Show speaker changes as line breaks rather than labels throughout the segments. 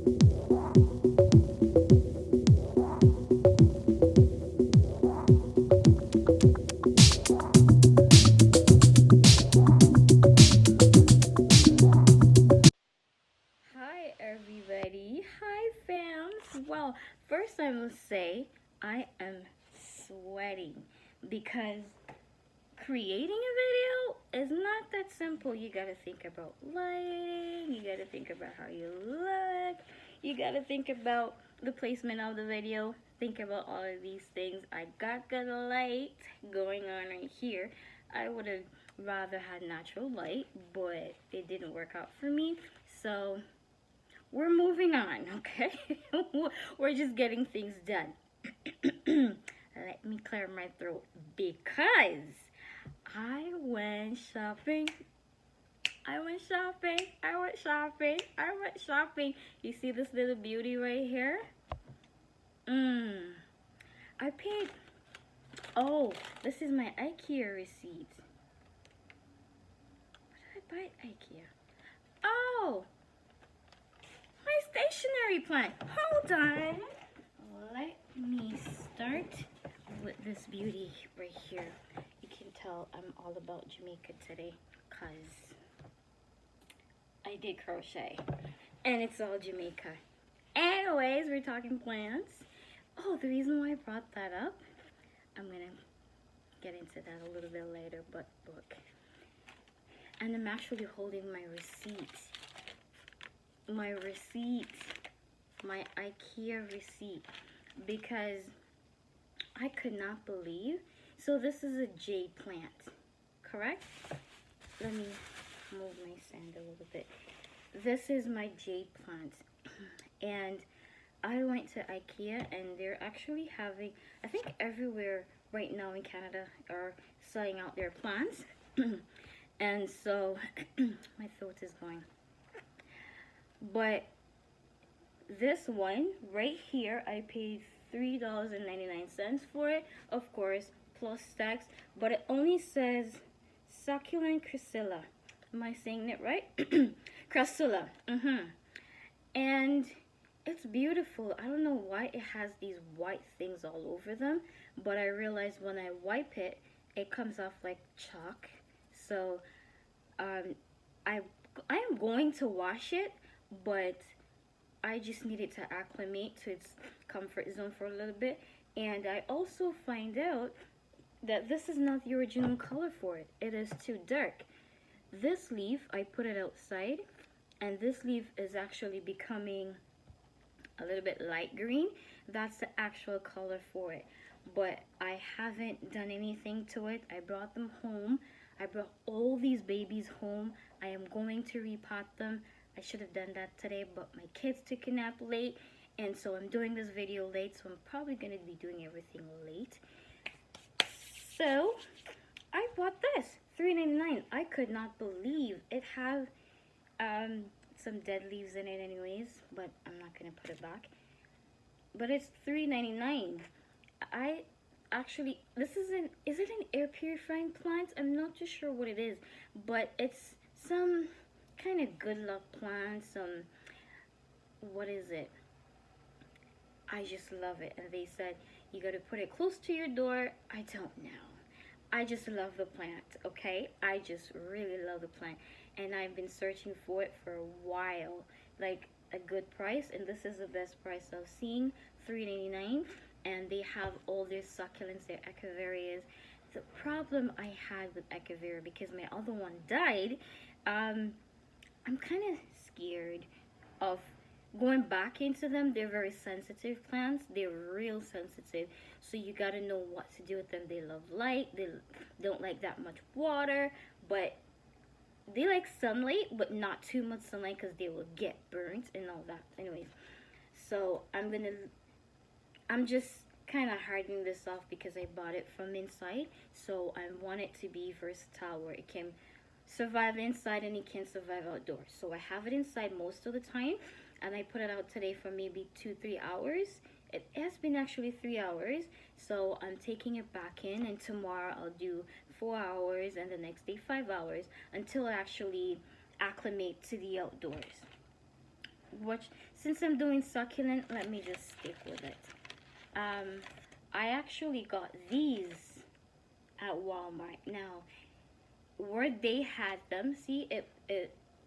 Hi, everybody. Hi, fams. Well, first I must say I am sweating because creating a video is not that simple. You gotta think about lighting, you gotta think about how you look, you gotta think about the placement of the video, think about all of these things. I got good light going on right here. I would have rather had natural light, but it didn't work out for me. So we're moving on, okay? We're just getting things done. Let me clear my throat because I went shopping. I went shopping. I went shopping. I went shopping. You see this little beauty right here? I paid. Oh, this is my IKEA receipt. What did I buy at IKEA? Oh, my stationery plant. Hold on. Let me start with this beauty right here. You can tell I'm all about Jamaica today because I did crochet and it's all Jamaica. Anyways, we're talking plants. Oh, the reason why I brought that up, I'm gonna get into that a little bit later, but look. And I'm actually holding my receipt. My receipt. My IKEA receipt. Because I could not believe. So this is a jade plant, correct? Let me move my stand a little bit. This is my jade plant. And I went to IKEA and they're actually having, I think everywhere right now in Canada are selling out their plants. And so my throat is going. But this one right here, I paid $3.99 for it, of course, plus tax. But it only says succulent chrysilla. Am I saying it right? Chrysilla. And it's beautiful. I don't know why it has these white things all over them, but I realized when I wipe it, it comes off like chalk. So I am going to wash it, but I just needed to acclimate to its comfort zone for a little bit. And I also find out that this is not the original color for it. It is too dark. This leaf, I put it outside, and this leaf is actually becoming a little bit light green. That's the actual color for it. But I haven't done anything to it. I brought them home. I brought all these babies home. I am going to repot them. I should have done that today, but my kids took a nap late, and so I'm doing this video late, so I'm probably going to be doing everything late. So, I bought this, $3.99. I could not believe it had some dead leaves in it anyways, but I'm not going to put it back. But it's $3.99. I actually, is it an air purifying plant? I'm not too sure what it is, but it's some kind of good luck plant, what is it? I just love it. And they said you got to put it close to your door. I don't know. I just love the plant, okay? I just really love the plant. And I've been searching for it for a while, like a good price, and this is the best price I've seen, $3.99. And they have all their succulents, their echeverias. The problem I had with echevera, because my other one died, I'm kind of scared of going back into them. They're very sensitive plants. They're real sensitive. So you got to know what to do with them. They love light. They don't like that much water. But they like sunlight, but not too much sunlight because they will get burnt and all that. Anyways, so I'm just kind of hardening this off because I bought it from inside. So I want it to be versatile where it can survive inside and it can survive outdoors. So I have it inside most of the time, and I put it out today for maybe 2-3 hours. It has been actually 3 hours, so I'm taking it back in, and tomorrow I'll do 4 hours and the next day 5 hours until I actually acclimate to the outdoors. since I'm doing succulent, let me just stick with it. I actually got these at Walmart. Now, where they had them, see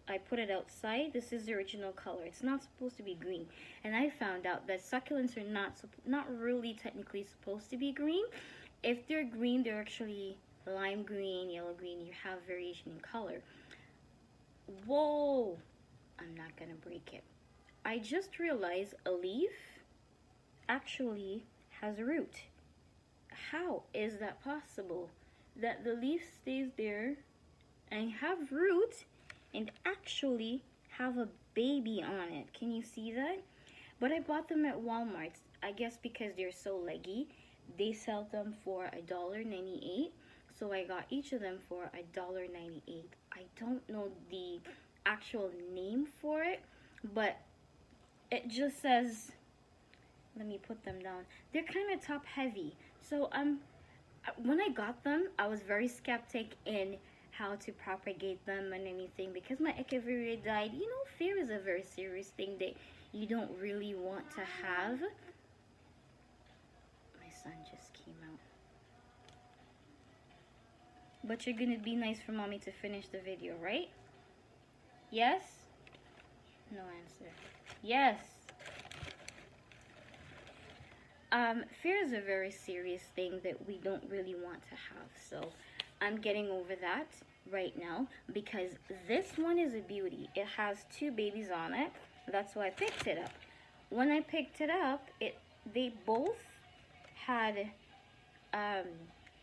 I put it outside. This is the original color. It's not supposed to be green, and I found out that succulents are not really technically supposed to be green. If they're green, they're actually lime green, yellow green. You have variation in color. Whoa, I'm not gonna break it. I just realized a leaf actually has a root. How is that possible? That the leaf stays there and have roots and actually have a baby on it. Can you see that? But I bought them at Walmart. I guess because they're so leggy. They sell them for $1.98. So I got each of them for $1.98. I don't know the actual name for it, but it just says, let me put them down. They're kind of top heavy. So when I got them, I was very skeptic in how to propagate them and anything because my echeveria died. You know, fear is a very serious thing that you don't really want to have. My son just came out. But you're gonna be nice for mommy to finish the video, right? Yes? No answer. Yes. Fear is a very serious thing that we don't really want to have. So I'm getting over that right now because this one is a beauty. It has 2 babies on it. That's why I picked it up. When I picked it up, they both had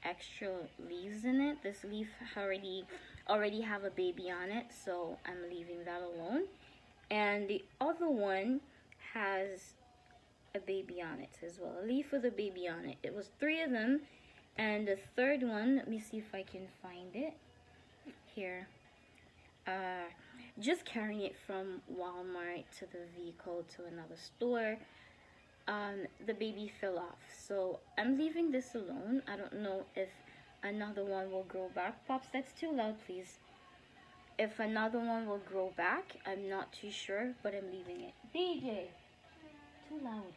extra leaves in it. This leaf already have a baby on it, so I'm leaving that alone. And the other one has a baby on it as well. A leaf with a baby on it. It was 3 of them, and the third one, let me see if I can find it here. Just carrying it from Walmart to the vehicle to another store. The baby fell off, so I'm leaving this alone. I don't know if another one will grow back. Pops, that's too loud, please. If another one will grow back, I'm not too sure, but I'm leaving it. DJ, too loud.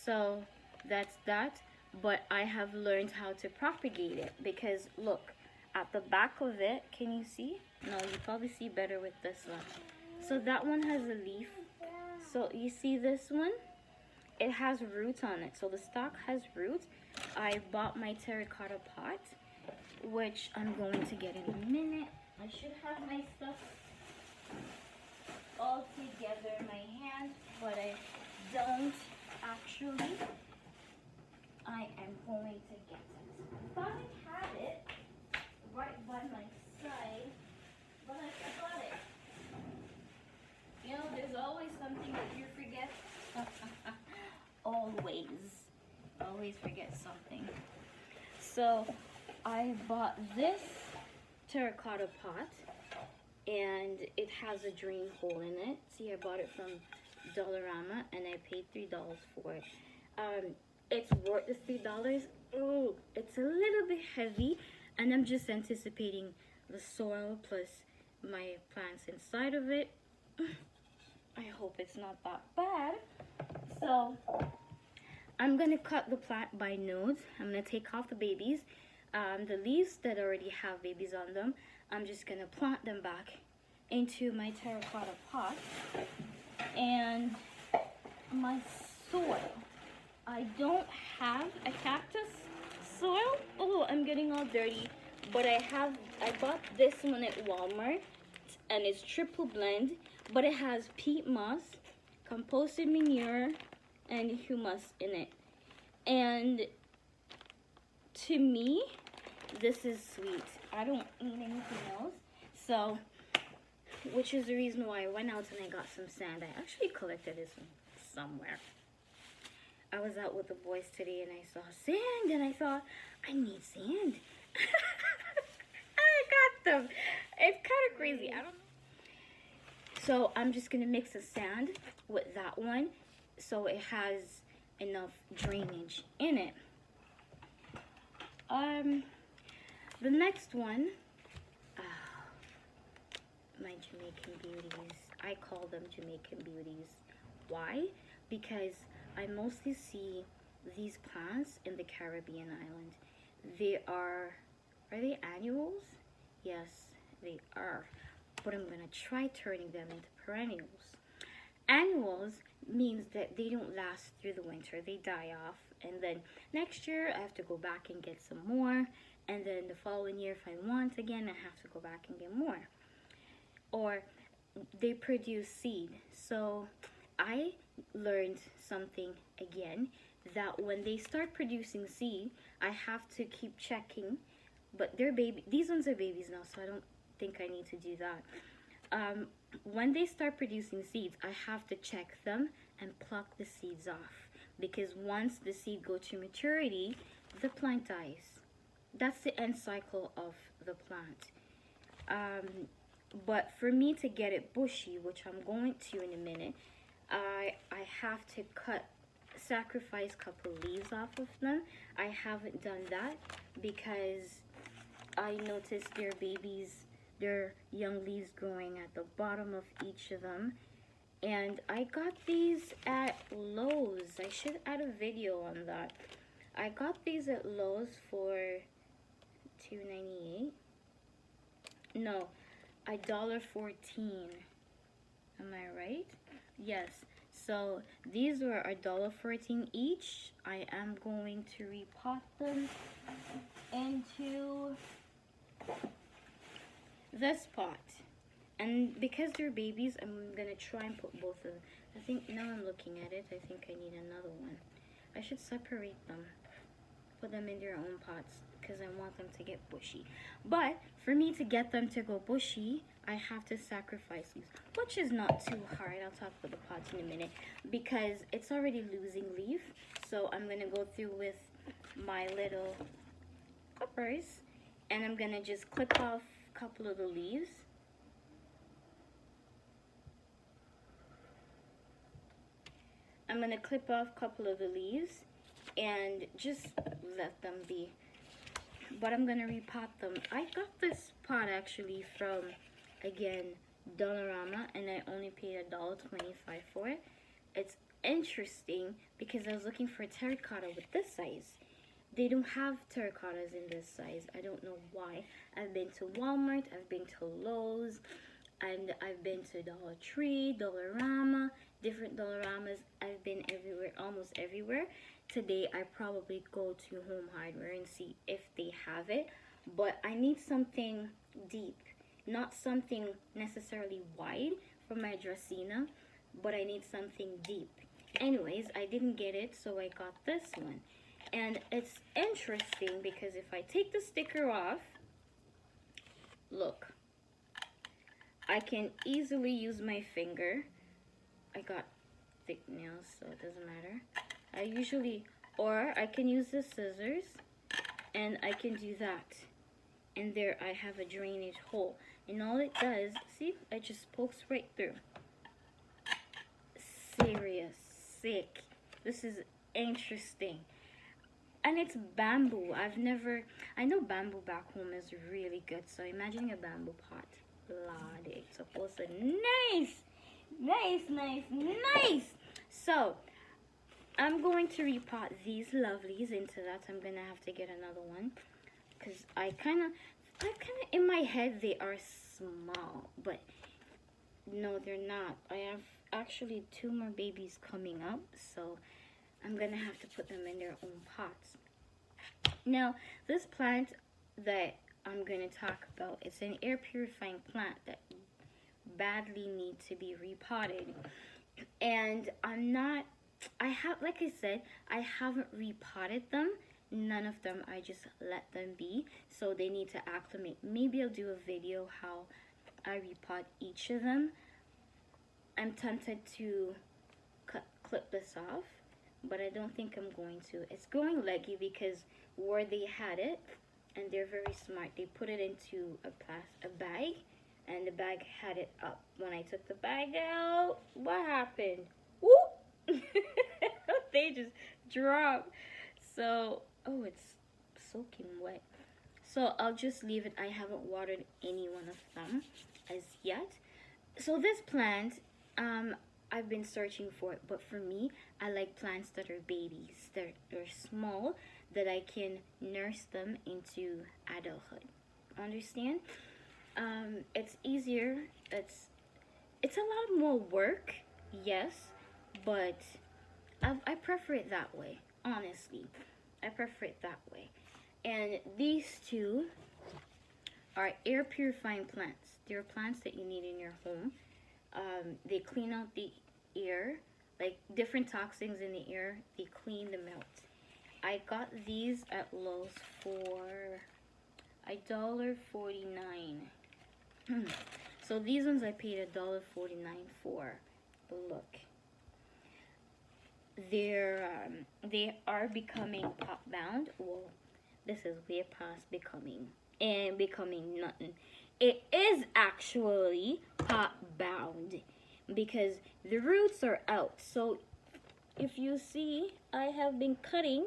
So that's that, but I have learned how to propagate it because look, at the back of it, can you see? No, you probably see better with this one. So that one has a leaf. So you see this one? It has roots on it. So the stalk has roots. I bought my terracotta pot, which I'm going to get in a minute. I should have my stuff all together in my hand, but I don't actually. I am going to get it. I thought I had it right by my side, but I forgot it. You know, there's always something that you forget. Always forget something. So I bought this terracotta pot, and it has a drain hole in it. See, I bought it from Dollarama, and I paid $3 for it. It's worth the $3. Oh, it's a little bit heavy, and I'm just anticipating the soil plus my plants inside of it. I hope it's not that bad. So I'm gonna cut the plant by nodes. I'm gonna take off the babies. The leaves that already have babies on them, I'm just gonna plant them back into my terracotta pot. And my soil, I don't have a cactus soil. Oh, I'm getting all dirty. But I bought this one at Walmart, and it's triple blend, but it has peat moss, composted manure, and humus in it. And to me, this is sweet. I don't need anything else. So, which is the reason why I went out and I got some sand. I actually collected this one somewhere. I was out with the boys today and I saw sand and I thought, I need sand. I got them. It's kind of crazy. I don't know. So I'm just going to mix the sand with that one so it has enough drainage in it. The next one, my Jamaican beauties. I call them Jamaican beauties. Why? Because I mostly see these plants in the Caribbean island. They are they annuals? Yes, they are. But I'm gonna try turning them into perennials. Annuals means that they don't last through the winter. They die off, and then next year I have to go back and get some more, and then the following year if I want again I have to go back and get more. Or they produce seed. So I learned something again, that when they start producing seed, I have to keep checking. But they're baby. These ones are babies now, so I don't think I need to do that. When they start producing seeds, I have to check them and pluck the seeds off, because once the seed goes to maturity, the plant dies. That's the end cycle of the plant. But for me to get it bushy, which I'm going to in a minute, I have to sacrifice a couple leaves off of them. I haven't done that because I noticed their young leaves growing at the bottom of each of them. And I got these at Lowe's. I should add a video on that. I got these at Lowe's for $2.98. No, $1.14. Am I right? Yes. So these were $1.14 each. I am going to repot them into this pot. And because they're babies, I'm gonna try and put both of them. I think, now I'm looking at it, I think I need another one. I should separate them, put them in their own pots, because I want them to get bushy. But for me to get them to go bushy, I have to sacrifice these, which is not too hard. I'll talk about the pots in a minute, because it's already losing leaf. So I'm gonna go through with my little clippers, and I'm gonna just clip off a couple of the leaves. I'm gonna clip off a couple of the leaves and just let them be. But I'm gonna repot them. I got this pot actually from, again, Dollarama, and I only paid $1.25 for it. It's interesting because I was looking for terracotta with this size. They don't have terracottas in this size. I don't know why. I've been to Walmart, I've been to Lowe's, and I've been to Dollar Tree, Dollarama, different Dollaramas. I've been everywhere, almost everywhere. Today I probably go to Home Hardware and see if they have it. But I need something deep, not something necessarily wide for my Dracaena, but I need something deep. Anyways, I didn't get it, so I got this one. And it's interesting because if I take the sticker off, look, I can easily use my finger. I got thick nails, so it doesn't matter. Or I can use the scissors, and I can do that. And there I have a drainage hole. And all it does, see, it just pokes right through. Serious, sick. This is interesting. And it's bamboo. I know bamboo back home is really good. So imagining a bamboo pot. Bloody. It's supposed to, nice. So, I'm going to repot these lovelies into that. I'm going to have to get another one. Because I kind of, in my head, they are small. But, no, they're not. I have actually 2 more babies coming up. So, I'm going to have to put them in their own pots. Now, this plant that I'm going to talk about, it's an air purifying plant that badly needs to be repotted. And like I said, I haven't repotted them. None of them, I just let them be. So they need to acclimate. Maybe I'll do a video how I repot each of them. I'm tempted to clip this off, but I don't think I'm going to. It's growing leggy because where they had it, and they're very smart, they put it into a bag, and the bag had it up. When I took the bag out, what happened? Whoop! They just dropped. So, oh, it's soaking wet. So I'll just leave it. I haven't watered any one of them. as yet. So this plant, I've been searching for it, but for me, I like plants that are babies, that are small, that I can nurse them into adulthood. Understand? It's easier. It's a lot more work, yes, but I prefer it that way. Honestly, I prefer it that way. And these two are air purifying plants. They're plants that you need in your home. They clean out the air, like different toxins in the air. They clean them out. I got these at Lowe's for $1.49. So these ones I paid $1.49 for. Look, they are becoming pop bound. Well, this is way past becoming and becoming nothing. It is actually pot bound because the roots are out. So if you see, I have been cutting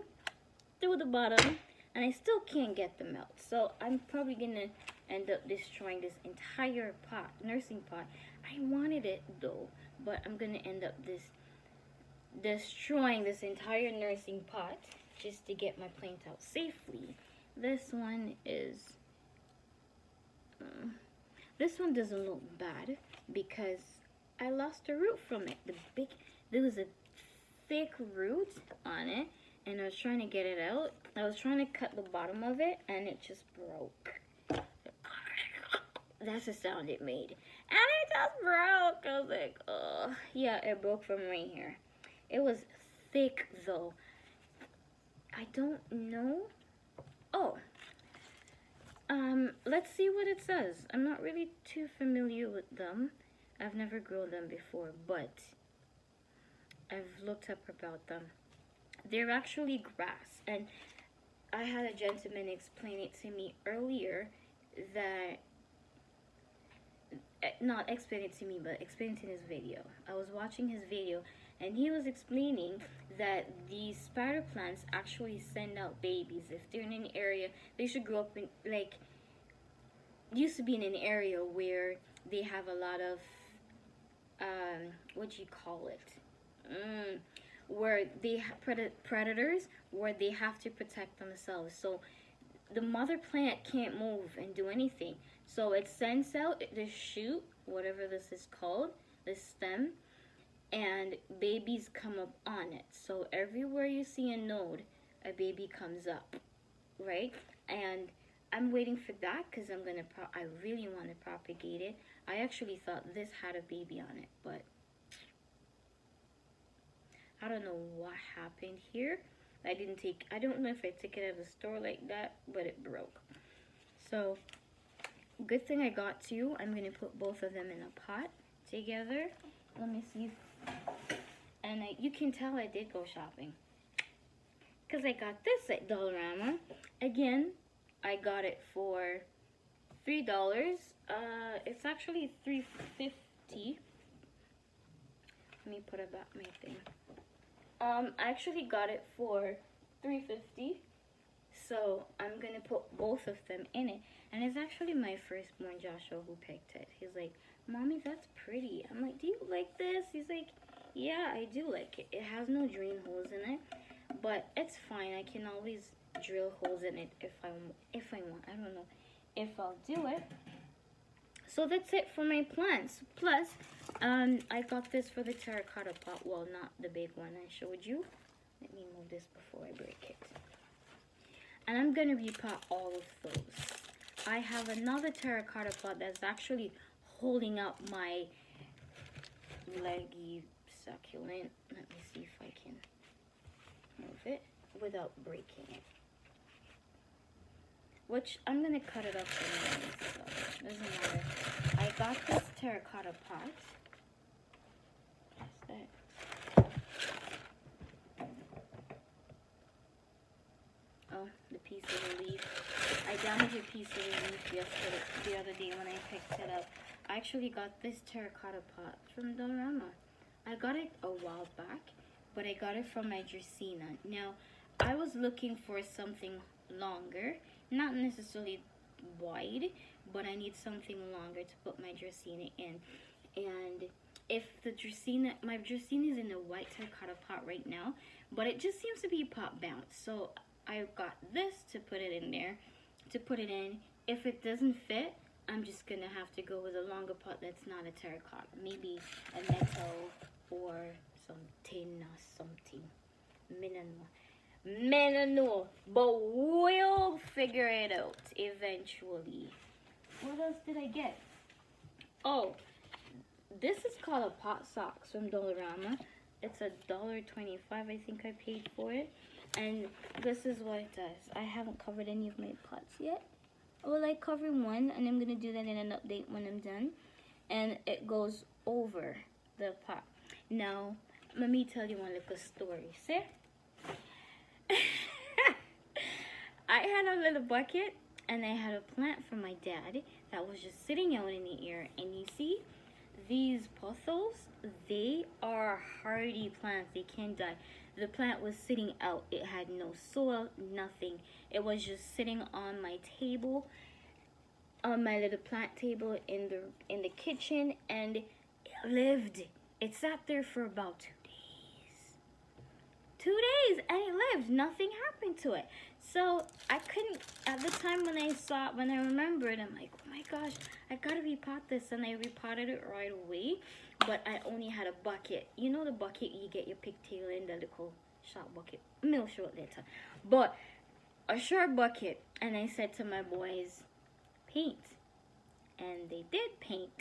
through the bottom and I still can't get them out. So I'm probably gonna end up destroying this entire pot, nursing pot. I wanted it though, but I'm gonna end up destroying this entire nursing pot just to get my plant out safely. This one is this one doesn't look bad because I lost a root from it. There was a thick root on it, and I was trying to get it out. I was trying to cut the bottom of it, and it just broke. That's the sound it made, and it just broke. I was like, oh, yeah, it broke from right here. It was thick though. I don't know. Oh. Let's see what it says. I'm not really too familiar with them. I've never grown them before, but I've looked up about them. They're actually grass, and I had a gentleman explain it to me earlier that, not explain it to me, but explain it in his video. I was watching his video, and he was explaining that these spider plants actually send out babies. If they're in an area, they should grow up in, like, used to be in an area where they have a lot of, what do you call it? Where they have predators, where they have to protect themselves. So the mother plant can't move and do anything. So it sends out the shoot, whatever this is called, the stem, and babies come up on it. So everywhere you see a node, a baby comes up, right? And I'm waiting for that because I really want to propagate it. I actually thought this had a baby on it, but I don't know what happened here. I don't know if I took it at the store like that, but it broke. So good thing I got two. I'm going to put both of them in a pot together. Let me see. And you can tell I did go shopping, because I got this at Dollarama. Again, I got it for $3. It's actually $3.50. Let me put about my thing. I actually got it for $3.50. So I'm gonna put both of them in it. And it's actually my firstborn Joshua who picked it. He's like, "Mommy, that's pretty." I'm like, "Do you like this?" He's like, "Yeah, I do like it. It has no drain holes in it, but it's fine. I can always drill holes in it if I want. I don't know if I'll do it." So that's it for my plants. Plus, I got this for the terracotta pot. Well, not the big one I showed you. Let me move this before I break it. And I'm gonna repot all of those. I have another terracotta pot that's actually holding up my leggy succulent. Let me see if I can move it without breaking it. Which I'm gonna cut it up anyway, so doesn't matter. I got this terracotta pot. What's that? Oh, the piece of the leaf. I damaged a piece of the leaf the other day when I picked it up. I actually got this terracotta pot from Dollarama. I got it a while back, but I got it from my Dracaena. Now, I was looking for something longer, not necessarily wide, but I need something longer to put my Dracaena in. And if the Dracaena, my Dracaena is in a white terracotta pot right now, but it just seems to be pot bound. So I got this to put it in there, to put it in. If it doesn't fit, I'm just gonna have to go with a longer pot that's not a terracotta, maybe a metal or some tin or something. Me no know, but we'll figure it out eventually. What else did I get? Oh, this is called a pot socks from Dollarama. It's $1.25, I think I paid for it. And this is what it does. I haven't covered any of my pots yet. Well, I cover one, and I'm gonna do that in an update when I'm done. And it goes over the pot. Now, let me tell you one little story. See? I had a little bucket, and I had a plant from my dad that was just sitting out in the air. And you see, these pothos, they are hardy plants. They can't die. The plant was sitting out. It had no soil, nothing. It was just sitting on my table, on my little plant table in the kitchen, and it lived. It sat there for about 2 days. 2 days, and it lived. Nothing happened to it. So I couldn't, at the time when I remembered, I'm like, oh my gosh, I gotta repot this, and I repotted it right away. But I only had a bucket. You know the bucket you get your pigtail in, the little short bucket. I'll show it later. But a short bucket, and I said to my boys, paint. And they did paint.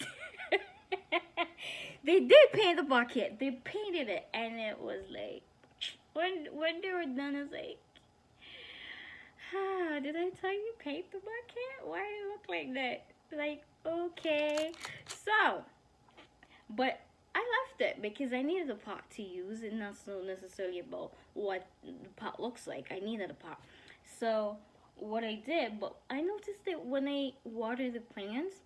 They did paint the bucket. They painted it, and it was like, when they were done, it's like, did I tell you paint the bucket? Why did it look like that? Like, okay. So, but I left it because I needed a pot to use, and not so necessarily about what the pot looks like. I needed a pot. So, what I did, but I noticed that when I water the plants,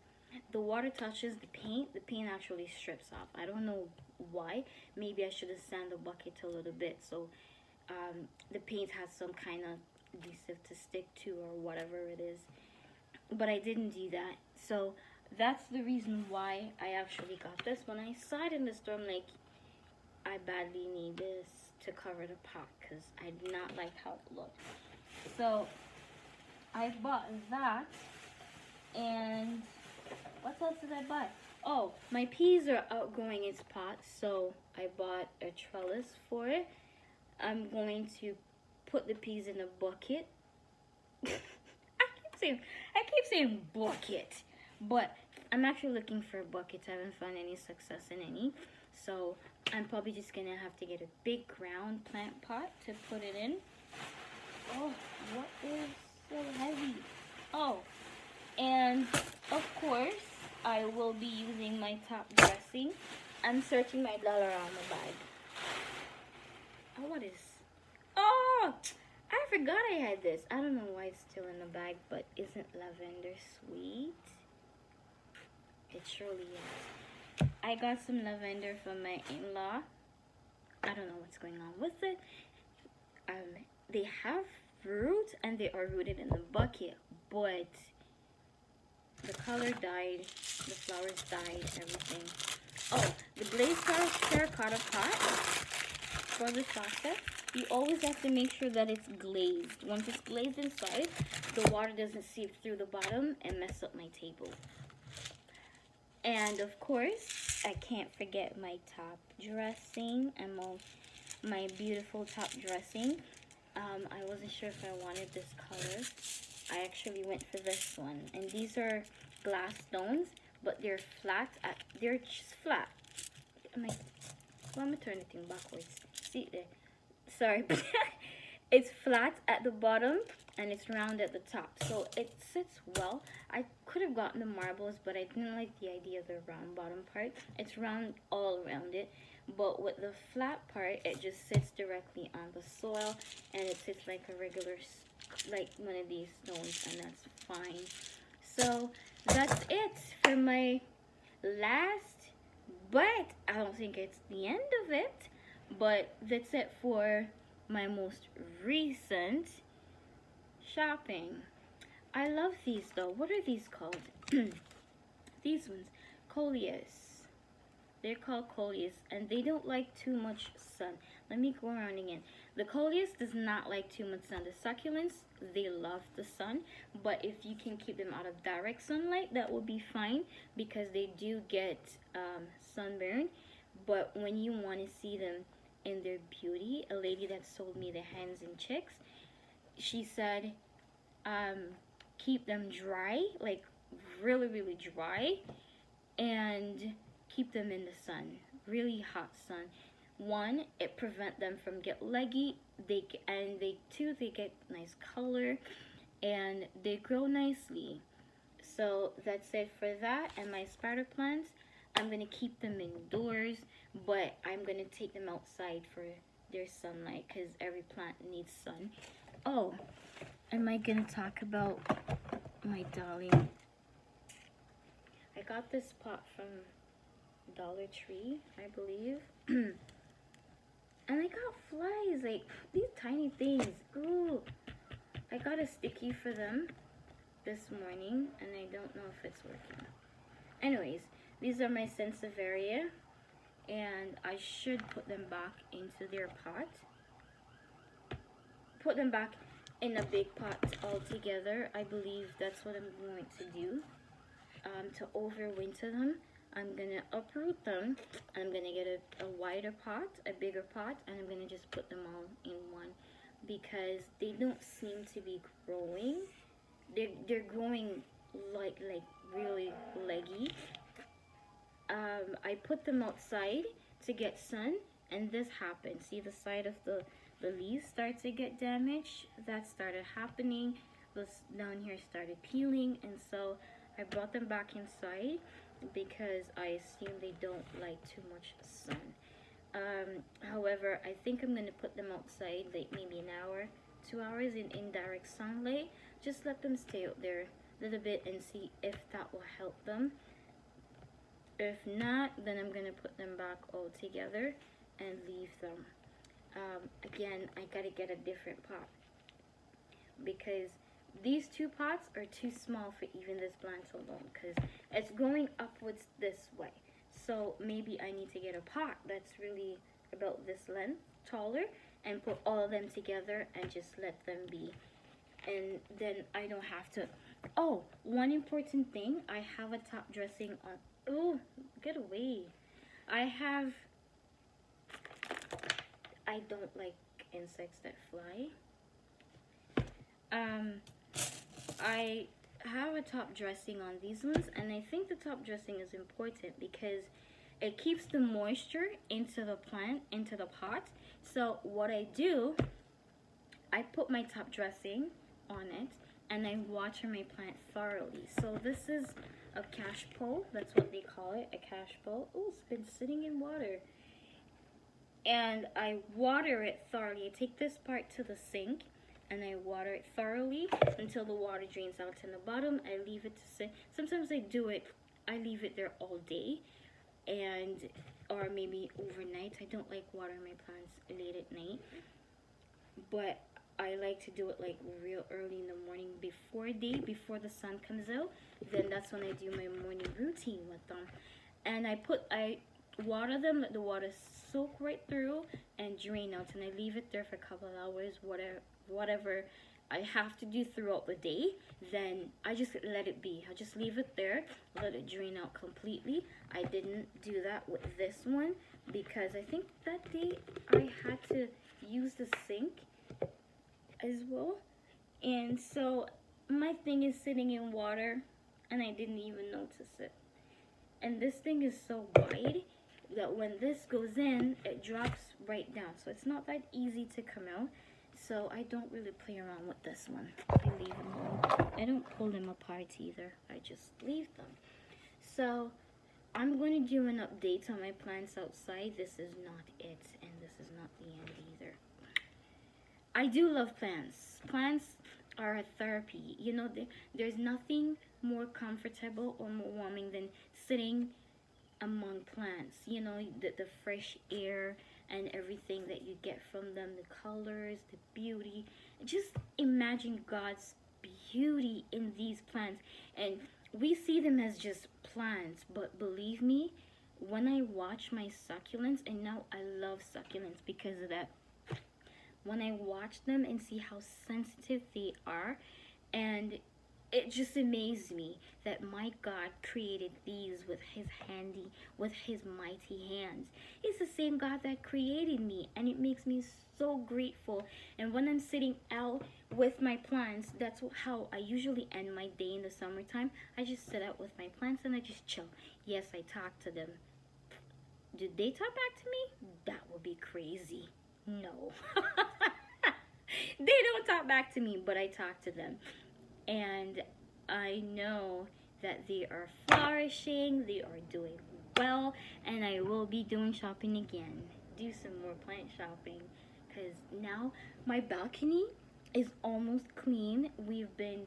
the water touches the paint actually strips off. I don't know why. Maybe I should have sanded the bucket a little bit so the paint has some kind of adhesive to stick to or whatever it is. But I didn't do that. So that's the reason why I actually got this. When I saw it in the store, I'm like, I badly need this to cover the pot because I did not like how it looked. So I bought that, and what else did I buy? Oh, my peas are outgrowing its pot, so I bought a trellis for it. I'm going to put the peas in a bucket. I keep saying bucket, but I'm actually looking for buckets. I haven't found any success in any, so I'm probably just gonna have to get a big round plant pot to put it in. Oh, what is so heavy? Oh, and of course, I will be using my top dressing. I'm searching my Dollarama bag. Oh, what is? Oh, I forgot I had this. I don't know why it's still in the bag, but isn't lavender sweet? It surely is. I got some lavender from my in-law. I don't know what's going on with it. They have fruit and they are rooted in the bucket, but the color died, the flowers died, everything. Oh, the glazed terracotta pot for the shasta, you always have to make sure that it's glazed. Once it's glazed inside, the water doesn't seep through the bottom and mess up my table. And of course, I can't forget my top dressing and my beautiful top dressing. I wasn't sure if I wanted this color. I actually went for this one. And these are glass stones, but they're flat. They're just flat. I'm gonna turn the thing backwards. See there? Sorry. It's flat at the bottom and it's round at the top, so it sits well. I could have gotten the marbles, but I didn't like the idea of the round bottom part. It's round all around it, but with the flat part, it just sits directly on the soil, and it sits like a regular, like one of these stones, and that's fine. So that's it for my last, but I don't think it's the end of it, but that's it for my most recent shopping. I love these though. What are these called? These ones, coleus. They're called coleus, and they don't like too much sun. Let me go around again. The coleus does not like too much sun. The succulents, they love the sun, but if you can keep them out of direct sunlight, that would be fine, because they do get sunburn. But when you want to see them in their beauty, a lady that sold me the hens and chicks, she said, keep them dry, like really, really dry, and keep them in the sun, really hot sun. One, it prevent them from get leggy. They get nice color, and they grow nicely. So that's it for that. And my spider plants, I'm gonna keep them indoors, but I'm gonna take them outside for their sunlight, because every plant needs sun. Oh, am I gonna talk about my darling? I got this pot from Dollar Tree, I believe. And I got flies, like these tiny things. Ooh. I got a sticky for them this morning, and I don't know if it's working. Anyways, these are my Sansevieria, and I should put them back into their pot. Put them back in a big pot all together. I believe that's what I'm going to do. To overwinter them, I'm gonna uproot them. I'm gonna get a wider pot, a bigger pot, and I'm gonna just put them all in one, because they don't seem to be growing. They're growing like really leggy. I put them outside to get sun, and this happened. See, the side of the leaves start to get damaged. That started happening. This down here started peeling, and so I brought them back inside, because I assume they don't like too much sun. However, I think I'm gonna put them outside, like maybe an hour, 2 hours in indirect sunlight. Just let them stay out there a little bit and see if that will help them. If not, then I'm gonna put them back all together and leave them. Again, I gotta get a different pot, because these two pots are too small for even this plant alone, because it's going upwards this way. So maybe I need to get a pot that's really about this length, taller, and put all of them together and just let them be. And then I don't have to. Oh, one important thing, I have a top dressing on. Oh, get away. I don't like insects that fly. I have a top dressing on these ones, and I think the top dressing is important because it keeps the moisture into the plant, into the pot. So what I do, I put my top dressing on it, and I water my plant thoroughly. So this is a cash pole, that's what they call it, a cash pole. Oh, it's been sitting in water. And I water it thoroughly. I take this part to the sink, and I water it thoroughly until the water drains out in the bottom. I leave it to sit. Sometimes I leave it there all day, or maybe overnight. I don't like watering my plants late at night, but I like to do it like real early in the morning, before the sun comes out. Then that's when I do my morning routine with them. And I water them, let the water soak right through and drain out, and I leave it there for a couple of hours, whatever I have to do throughout the day. Then I just let it be. I just leave it there, let it drain out completely. I didn't do that with this one because I think that day I had to use the sink as well, and so my thing is sitting in water and I didn't even notice it. And this thing is so wide that when this goes in, it drops right down, so it's not that easy to come out. So I don't really play around with this one. I leave them alone. I don't pull them apart either. I just leave them. So I'm going to do an update on my plants outside. This is not it, and this is not the end either. I do love plants. Plants are a therapy. You know, there's nothing more comfortable or more warming than sitting among plants. You know, the fresh air and everything that you get from them, the colors, the beauty. Just imagine God's beauty in these plants. And we see them as just plants, but believe me, when I watch my succulents, and now I love succulents because of that, when I watch them and see how sensitive they are, and it just amazed me that my God created these with his mighty hands. He's the same God that created me, and it makes me so grateful. And when I'm sitting out with my plants, that's how I usually end my day in the summertime. I just sit out with my plants and I just chill. Yes, I talk to them. Did they talk back to me? That would be crazy. No. They don't talk back to me, but I talk to them. And I know that they are flourishing, they are doing well, and I will be doing shopping again. Do some more plant shopping, because now my balcony is almost clean. We've been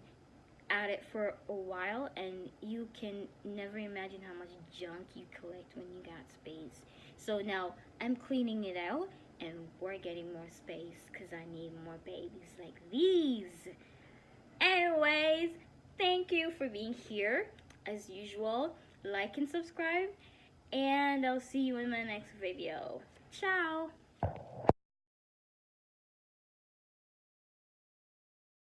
at it for a while, and you can never imagine how much junk you collect when you got space. So now I'm cleaning it out, and we're getting more space because I need more babies like these. Anyways, thank you for being here. As usual, like and subscribe, and I'll see you in my next video. Ciao!